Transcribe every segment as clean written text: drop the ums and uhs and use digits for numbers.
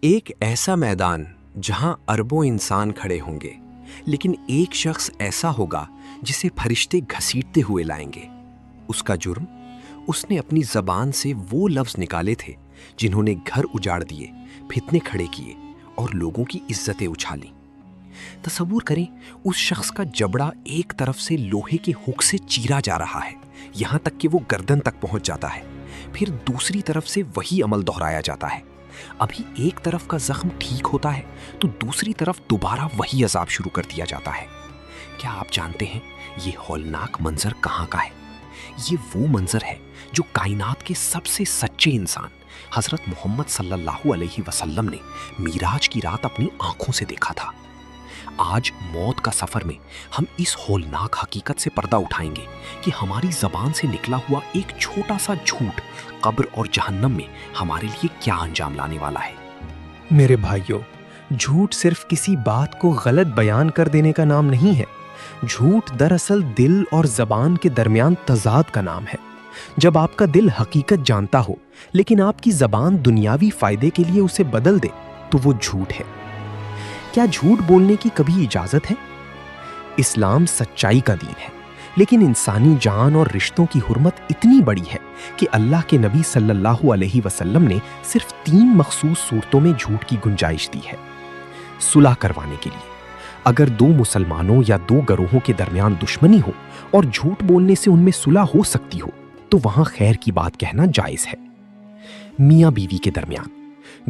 ایک ایسا میدان جہاں اربوں انسان کھڑے ہوں گے، لیکن ایک شخص ایسا ہوگا جسے فرشتے گھسیٹتے ہوئے لائیں گے۔ اس کا جرم، اس نے اپنی زبان سے وہ لفظ نکالے تھے جنہوں نے گھر اجاڑ دیے، فتنے کھڑے کیے اور لوگوں کی عزتیں اچھالیں۔ تصور کریں، اس شخص کا جبڑا ایک طرف سے لوہے کے ہک سے چیرا جا رہا ہے، یہاں تک کہ وہ گردن تک پہنچ جاتا ہے، پھر دوسری طرف سے وہی عمل دہرایا جاتا ہے۔ ابھی ایک طرف کا زخم ٹھیک ہوتا ہے تو دوسری طرف دوبارہ وہی عذاب شروع کر دیا جاتا ہے۔ کیا آپ جانتے ہیں یہ ہولناک منظر کہاں کا ہے؟ یہ وہ منظر ہے جو کائنات کے سب سے سچے انسان حضرت محمد صلی اللہ علیہ وسلم نے معراج کی رات اپنی آنکھوں سے دیکھا تھا۔ آج موت کا سفر میں ہم اس ہولناک حقیقت سے پردہ اٹھائیں گے کہ ہماری زبان سے نکلا ہوا ایک چھوٹا سا جھوٹ قبر اور جہنم میں ہمارے لیے کیا انجام لانے والا ہے۔ میرے بھائیوں، جھوٹ صرف کسی بات کو غلط بیان کر دینے کا نام نہیں ہے۔ جھوٹ دراصل دل اور زبان کے درمیان تضاد کا نام ہے۔ جب آپ کا دل حقیقت جانتا ہو لیکن آپ کی زبان دنیاوی فائدے کے لیے اسے بدل دے تو وہ جھوٹ ہے۔ کیا جھوٹ بولنے کی کبھی اجازت ہے؟ اسلام سچائی کا دین ہے، لیکن انسانی جان اور رشتوں کی حرمت اتنی بڑی ہے کہ اللہ کے نبی صلی اللہ علیہ وسلم نے صرف 3 مخصوص صورتوں میں جھوٹ کی گنجائش دی ہے۔ صلح کروانے کے لیے، اگر 2 مسلمانوں یا 2 گروہوں کے درمیان دشمنی ہو اور جھوٹ بولنے سے ان میں صلح ہو سکتی ہو تو وہاں خیر کی بات کہنا جائز ہے۔ میاں بیوی کے درمیان،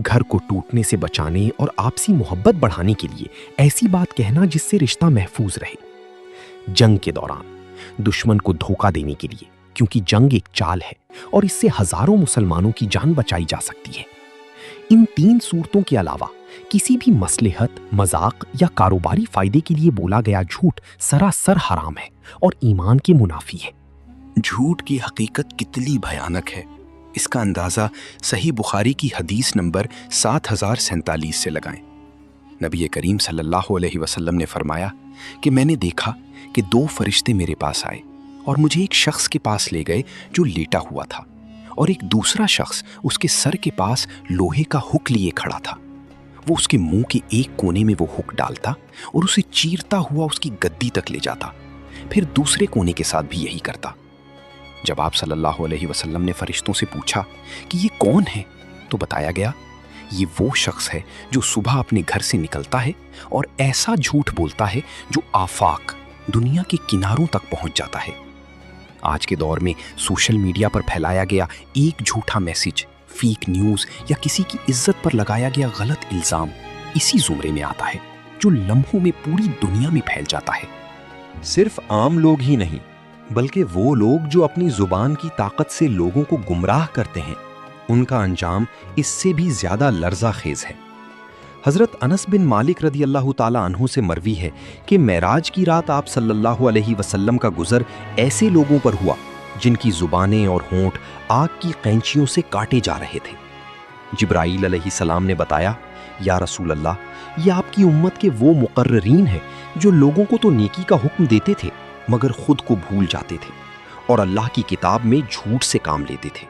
گھر کو ٹوٹنے سے بچانے اور آپسی محبت بڑھانے کے لیے ایسی بات کہنا جس سے رشتہ محفوظ رہے۔ جنگ کے دوران دشمن کو دھوکہ دینے کے لیے، کیونکہ جنگ ایک چال ہے اور اس سے ہزاروں مسلمانوں کی جان بچائی جا سکتی ہے۔ ان 3 صورتوں کے علاوہ کسی بھی مصلحت، مذاق یا کاروباری فائدے کے لیے بولا گیا جھوٹ سراسر حرام ہے اور ایمان کے منافی ہے۔ جھوٹ کی حقیقت کتنی بھیانک ہے، اس کا اندازہ صحیح بخاری کی حدیث نمبر 7047 سے لگائیں۔ نبی کریم صلی اللہ علیہ وسلم نے فرمایا کہ میں نے دیکھا کہ 2 فرشتے میرے پاس آئے اور مجھے ایک شخص کے پاس لے گئے جو لیٹا ہوا تھا، اور ایک دوسرا شخص اس کے سر کے پاس لوہے کا ہک لیے کھڑا تھا۔ وہ اس کے منہ کے ایک کونے میں وہ ہک ڈالتا اور اسے چیرتا ہوا اس کی گدی تک لے جاتا، پھر دوسرے کونے کے ساتھ بھی یہی کرتا۔ جب آپ صلی اللہ علیہ وسلم نے فرشتوں سے پوچھا کہ یہ کون ہے تو بتایا گیا یہ وہ شخص ہے جو صبح اپنے گھر سے نکلتا ہے اور ایسا جھوٹ بولتا ہے جو آفاق، دنیا کے کناروں تک پہنچ جاتا ہے۔ آج کے دور میں سوشل میڈیا پر پھیلایا گیا ایک جھوٹا میسج، فیک نیوز یا کسی کی عزت پر لگایا گیا غلط الزام اسی زمرے میں آتا ہے جو لمحوں میں پوری دنیا میں پھیل جاتا ہے۔ صرف عام لوگ ہی نہیں بلکہ وہ لوگ جو اپنی زبان کی طاقت سے لوگوں کو گمراہ کرتے ہیں، ان کا انجام اس سے بھی زیادہ لرزہ خیز ہے۔ حضرت انس بن مالک رضی اللہ تعالی عنہ سے مروی ہے کہ معراج کی رات آپ صلی اللہ علیہ وسلم کا گزر ایسے لوگوں پر ہوا جن کی زبانیں اور ہونٹ آگ کی قینچیوں سے کاٹے جا رہے تھے۔ جبرائیل علیہ السلام نے بتایا، یا رسول اللہ، یہ آپ کی امت کے وہ مقررین ہیں جو لوگوں کو تو نیکی کا حکم دیتے تھے مگر خود کو بھول جاتے تھے اور اللہ کی کتاب میں جھوٹ سے کام لیتے تھے۔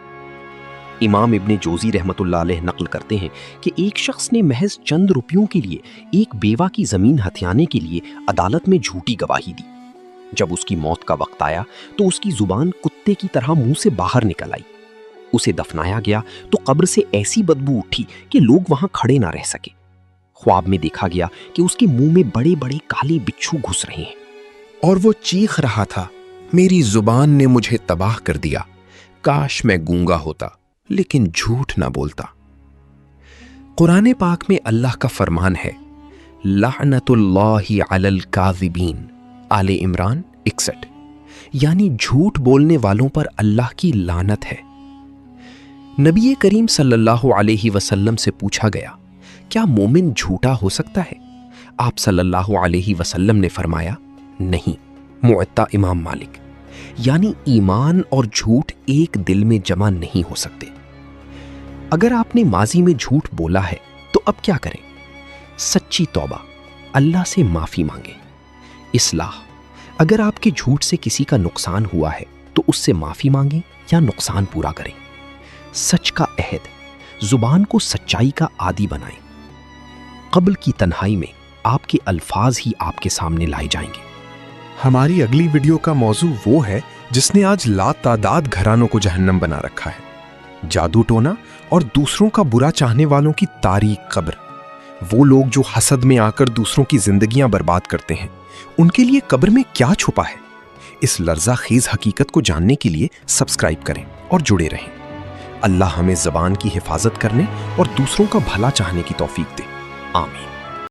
امام ابن جوزی رحمۃ اللہ علیہ نقل کرتے ہیں کہ ایک شخص نے محض چند روپیوں کے لیے ایک بیوہ کی زمین ہتھیانے کے لیے عدالت میں جھوٹی گواہی دی۔ جب اس کی موت کا وقت آیا تو اس کی زبان کتے کی طرح منہ سے باہر نکل آئی۔ اسے دفنایا گیا تو قبر سے ایسی بدبو اٹھی کہ لوگ وہاں کھڑے نہ رہ سکے۔ خواب میں دیکھا گیا کہ اس کے منہ میں بڑے بڑے کالے بچھو گھس رہے ہیں، اور وہ چیخ رہا تھا، میری زبان نے مجھے تباہ کر دیا، کاش میں گونگا ہوتا لیکن جھوٹ نہ بولتا۔ قرآن پاک میں اللہ کا فرمان ہے، لعنت اللہ علی الکاذبین، آل عمران 61، یعنی جھوٹ بولنے والوں پر اللہ کی لعنت ہے۔ نبی کریم صلی اللہ علیہ وسلم سے پوچھا گیا، کیا مومن جھوٹا ہو سکتا ہے؟ آپ صلی اللہ علیہ وسلم نے فرمایا، نہیں۔ موطا امام مالک، یعنی ایمان اور جھوٹ ایک دل میں جمع نہیں ہو سکتے۔ اگر آپ نے ماضی میں جھوٹ بولا ہے تو اب کیا کریں؟ سچی توبہ، اللہ سے معافی مانگیں۔ اصلاح، اگر آپ کے جھوٹ سے کسی کا نقصان ہوا ہے تو اس سے معافی مانگیں یا نقصان پورا کریں۔ سچ کا عہد، زبان کو سچائی کا عادی بنائیں قبر کی تنہائی میں آپ کے الفاظ ہی آپ کے سامنے لائے جائیں گے۔ ہماری اگلی ویڈیو کا موضوع وہ ہے جس نے آج لاتعداد گھرانوں کو جہنم بنا رکھا ہے، جادو ٹونا اور دوسروں کا برا چاہنے والوں کی تاریک قبر۔ وہ لوگ جو حسد میں آ کر دوسروں کی زندگیاں برباد کرتے ہیں، ان کے لیے قبر میں کیا چھپا ہے؟ اس لرزہ خیز حقیقت کو جاننے کے لیے سبسکرائب کریں اور جڑے رہیں۔ اللہ ہمیں زبان کی حفاظت کرنے اور دوسروں کا بھلا چاہنے کی توفیق دے، آمین۔